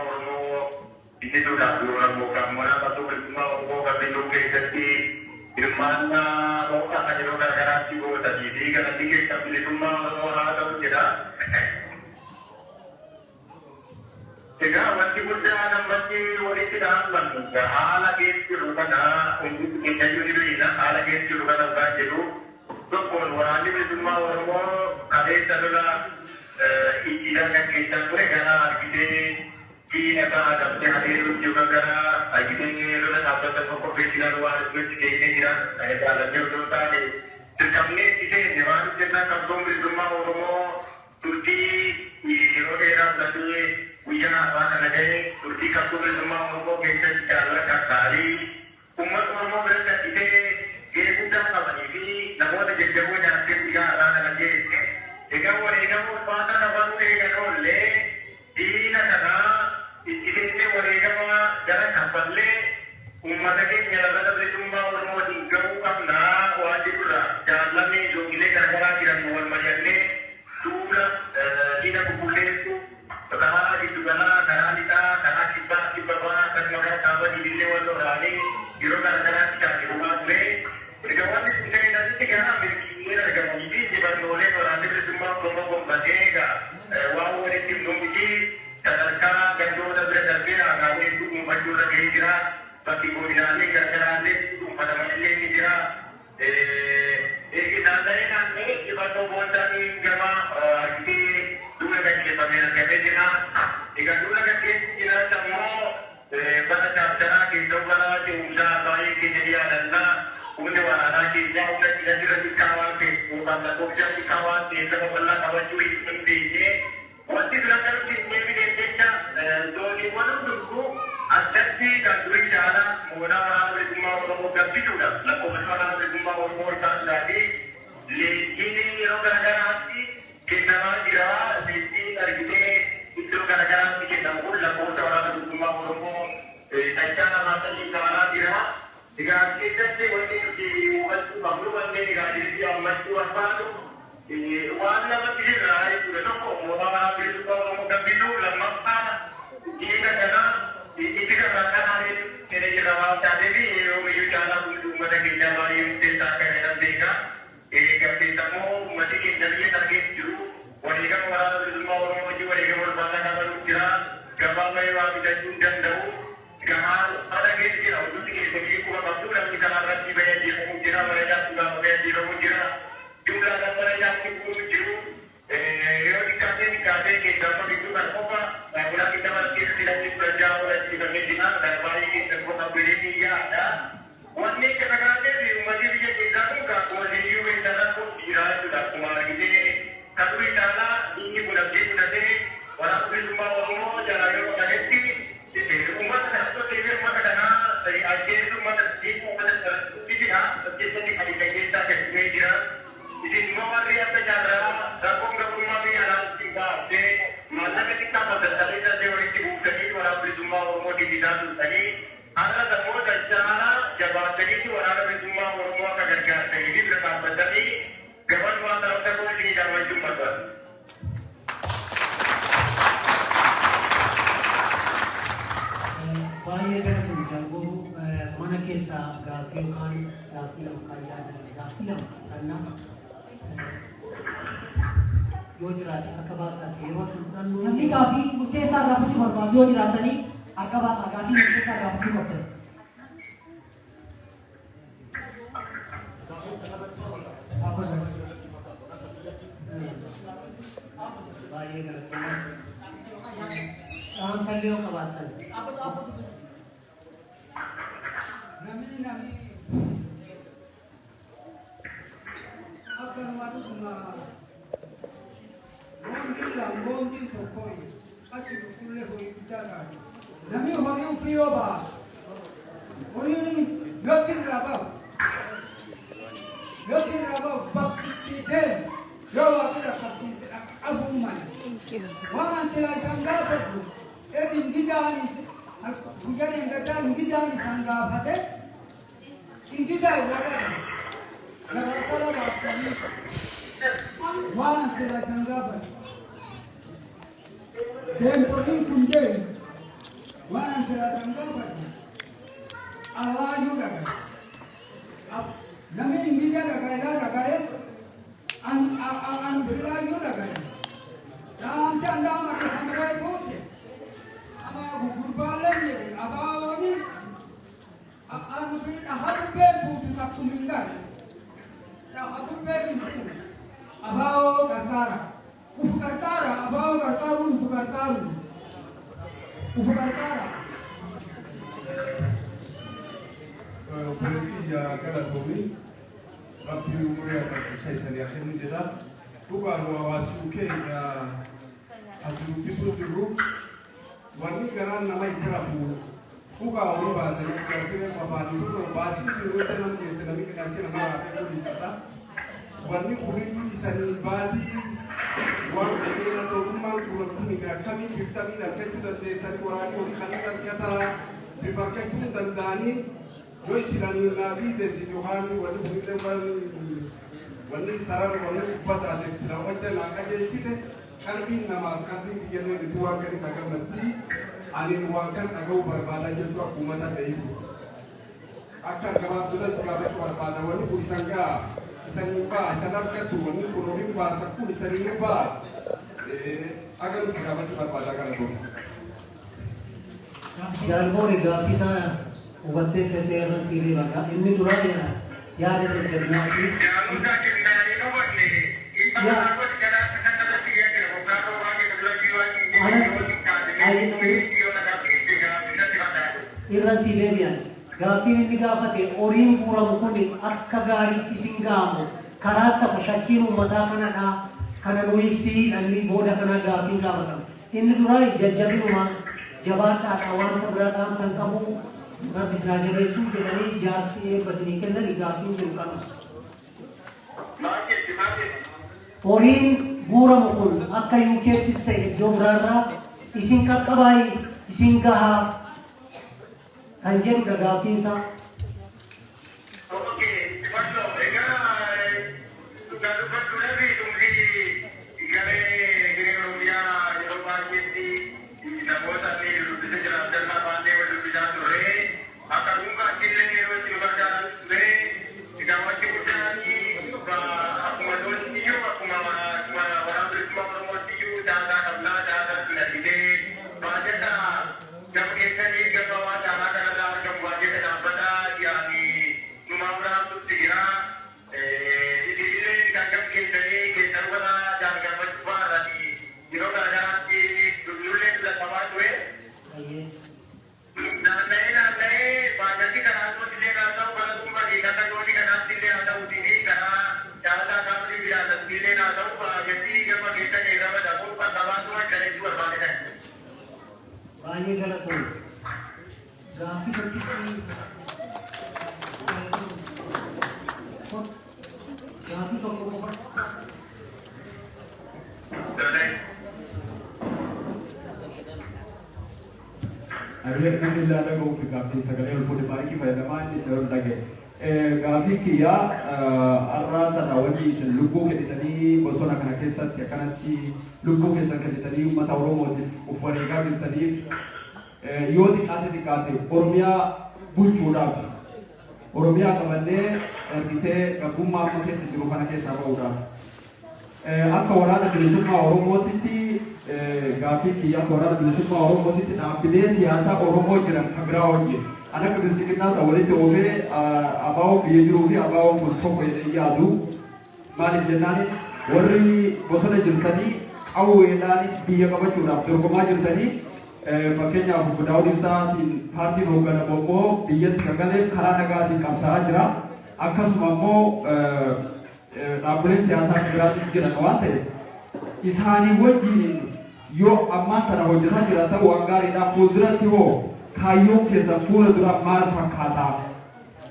Oromoo ittisuudhaaf yoo rakkookaan mana bakka bilisummaa Oromoo qabsiisuu keessatti hirmaannaa mootummaa kan yeroo garagaraatti gootanii fi kanatti keessa bilisummaa Oromoo haa ta'u jedha. Egaa wanti guddaa namatti walitti dhaabbannu haala keessa jiru kana hundi keenyayyuu ni beekna haala keessa jiru kana kan jedhu tokkoon waraanni bilisummaa Oromoo kaleessa lola ijjiidhaan kan keessan ture gara argitee diina kana dabtee adeemuuf jiru gara argitee lola dhaabbata tokko beeksisan waan itti keenyee jiran jaallatee osoo taane dirqamnee itti seenne waan jennaan qabsoon bilisummaa Oromoo turtii yeroo dheeraa fudhatee guyyaa afaan kana ga'ee turtii qabsoo bilisummaa Oromoo keessatti jaalala qaqqaalii uummata Oromoo biratti argitee gahee guddaa qabanii fi namoota jajjaboo nyaatee guyyaa afaan kana geesse egaa wareegama ulfaata namoota eegalollee diina kanaa itti seennee wareegama gara kaffallee uummata keenya lafa bilisummaa Oromootiin gahuu qabnaa waan jedhurra jaallanni yookiilee garagaraa jiran wal mari'annee duula diina qulqulleessu karaa giddugalaa karaa lixaa karaa kibbaa kibbabaa akkasuma karaa kaaba diinillee wal waraanee yeroo garagaraatti taasifamaa ture erga wanti kun ta'e asitti gara milkiilee argamanii fi jibannoolee waraanni bilisummaa Oromoo gonfatee egaa waan walitti himnuufi sadarkaa gandoota bira darbee haagaawee dhuunfachuu irra gahee jira bakki godinaalee gargaraallee dhuunfatamanillee ni jira isaan ta'ee naannoo jibannoo boontaanii gama argitee duula gaggeeffamee argamee jira egaa duula gaggeessi jiraas ammoo bara chaaptaraa keessoo bara ce'umsaa baay'ee keenya yaadannaa humni waraanaa keenyaa humna jira xiqqaa waan ta'eef yookaan lakkoofsa xiqqaa waan ta'eef lafa bal'aa qabachuu hin dandeenye wanti bira darbee deebiin jecha dooniiwwan hundumtuu addatti kan durii caalaa moodaa waraana bilisummaa Oromoo gabbisuudhaaf lakkoofsa waraana bilisummaa Oromoo ol taasisaa fi leenjiin yeroo garagaraatti kennamaa jira. Leenjiin argitee iddoo garagaraatti kennamu kun lakkoofsa waraana bilisummaa Oromoo dachaa namaa sadii ta'aa jira. Egaa keessatti wanti nuti hubachuu qabnu wanneen egaa deebii ammachuu barbaadu waan namatti jirraa jechuudha tokko moodaa waraana bilisummaa Oromoo gabbisuu lammaffaa diina kana itti gargaaranii jedhee jira waan taateef yeroo miyyuu caalaa uummata keenya baay'ee murteessaa akka jedhan beekaa. Gabbeessamoo uummati keenya biyya dargeessi jiru wareegama waraana bilisummaa Oromoo wajjin wareegama ulfaataa qabaluuf jira gabaa bahee waa bitachuu hin danda'u. Gahaan haala keessa jira hundi keessatti kuma qabdu namni kanarratti bahee ajjeefamu jira marajaatti gaafa bahee ajjeefamu jira jumlaadhaan marajaatti bu'uu jiru yeroo xiqqaatee keessaa bituu kan qofa dhaabulaa keessa keessatti namni fudhachaa oolachifamee jira darbaarii keessa qofa bireetii yaada wanni akka sagaateef uummatni biyya keessaa kun kaakuma liyyuu beektanaa kun dhiiraa jechuudha akkuma argitee kan durii caalaa inni kun abdii fudhatee waraana bilisummaa Oromoo jalaa yeroo dhagetti ummata naannoo deemee ummata kanaa ajjeessu ummata dhiibbuu ummata sarartuutti jira ajjeessatti kan hin gaggeessaa keessumee jira isin immoo warri akka jaarraa rakkoon gabrummaa biyya alaatti baaftee maallaqa xiqqaa fayyadamee dandee walitti buuftanii waraana bilisummaa Oromoo dibisaa turtanii har'a namoota caalaa jabaattaniitti waraana bilisummaa Oromoo akka gargaartanii fi bira dhaabbatanii gaban waan ta'uudha kun isinii daawwachuun barbaadu. Baay'ee galatoomi jaalgoo mana keessaa gaaffii yookaan gaaffii lama kan yaadan gaaffii lama kannaa yoo jiraate akka baasaatti yeroo fudhannu namni gaaffii murteessaa gaafachuu barbaadu yoo jiraatanii akka baasaa gaaffii murteessaa gaafachuu barbaadu. baay'ee galatoomi. Saamsallee yoo qabaatan. Nami apa namanya cuma bondi tokoi pasti kulle hoi bicara nami hoi upio ba hoi ni yokin raba bakti te jawa kita sakti abu man wan celai sangga betul edin dijani hujan yang datang dijani sangga bate indi dai wala Nagkakala ba kami? Wan sila sangga bate. Then pagin kunjay kumingan. Ya aku beri itu. Abao kartara. Ufu kartara, abao kartaru, ufu kartaru. Ufu kartara. polisi ya kala tomi. Rabbi umuri akan saya akhir ni dah. Bukan wawasu ke hasil bisu dulu. Wani karan nama ikrapu. Bukan orang bahasa yang kerana apa ni tu bahasa itu dalam kita nama kita nama apa itu dicatat. Wani kulit di sana badi. Wan kita tu rumah kulit ni kami kita ni nak kita tu tadi orang orang kan kata dipakai tu dan dani. Joi silan nabi desi Yohani wani kulit wani saran wani ubat aja silan wajah nak aja itu kalbin nama kalbin dia ni dua kali takkan nanti ani ruangkan agau berbada jadi tu aku mata dari itu akan kawat bulan sekarang berbada wani pun sangga sanimba sadar katu wani kurorim bahasa pun sanimba agar sekarang berbada kan tu Jalmo ni kita ubatnya kesehanan siri bangga ini tu lah ya ada terjadi Irra Siberia, Gafin ini gafate, Orin pura mukuni, akka gari isinggamu, karata pashakimu mata kana nuiksi, nanti boda kana Gafin gafatan. Ini turai jajjabi rumah, jabata kawan keberadaan sangkamu, nabi sengaja resu jadi jasi pasinikan dari Gafin bukan. Orin pura mukun, akka yukes istai jomrara, isingkat kabai, isinggaha. Anjing Gafin sa. Okay, macam mereka sudah dapat lagi tunggu kali kini Rusia Eropa jadi kita buat ni bisa jalan jalan pandai untuk bisa turun. Akan buka kini Rusia juga jalan turun. Jika macam kita ni aku mahu tiup aku mahu orang bersama orang tiup jalan kabla jalan lagi deh. Macam dah jam kita ni jam awal jalan Banyak kalau tu, Gafin berkini, Gafin tu apa? Akhirnya nanti lalu kau Gafin segala orang pun bagi pada mana ni orang lagi. Gafin kia arah tanawani lugu kita tadi bosona kana kesat ya kana si lugu kesat kita tadi mata orang modi upariga kita tadi yodi kate Oromia bulchuda Oromia kamane kita kagumma mungkin sejauh kana kesat orang akka warana bilisumma Oromo titi Gafin kia warana bilisumma Oromo titi nampile siasa Oromo jiran kagra wajib anak kedua kita sawali tu oke abau biajuruhi abau untuk yadu malik jenani wari bosana juntani awu endani biaya kaba curap terkoma juntani makanya abu budawisa di parti rogana bomo biaya segala karanaga di kamsa jera akas mamo nampilin siasa gratis jera kawate ishani wajib yo amma sana wajah jera tahu anggar ina kudrat yo kayu kesa pura dura mar fakata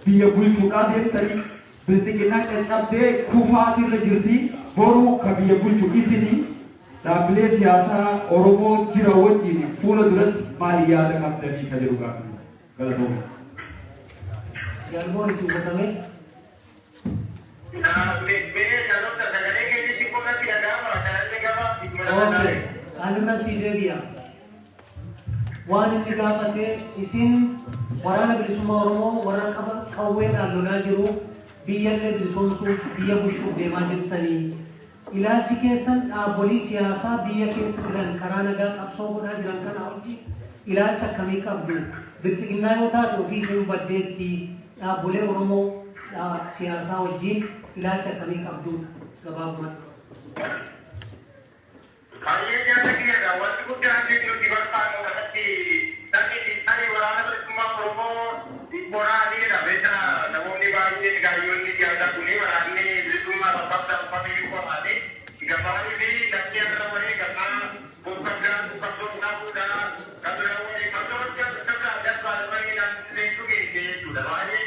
biya bulchuda de tari besikina kecapde kufati lejurti boru kabiya bulchu isini dabile siasa Oromo jirawat ini pura dura maria de kapteni sajeruga galato Jalmo itu betul ni. Okay, alumna Siberia. Wan ini kapate isin warana bersama Oromo warana kawen aluna jiru biar le bersonsu biar busuk demajin tadi ilaji kesan polisi asa biar kesan karena gak absorb dan jangan awalji ilaji kami kabdu bersigna yota tu biar badeti boleh Oromo siyaasaa wajjin ilaalcha akkamii qabdu gabaabumatti. Baay'ee jaallatudha. Wanti guddaan nuti barbaannu kanatti namni tarii waraana bilisummaa Oromoo dhibboonaatiin beekna namoonni baay'een gaayyoonni siyaasaa kuni waraanni bilisummaa barbaadda uffata hiikoodhaani. Gabaanii fi lakkee irra walii gannaa bobbaddaa qabdoo dhaabuudha. Kabira walii qabdoo akka darbaa darbanii namni beektu geesse jechuudha. Baay'ee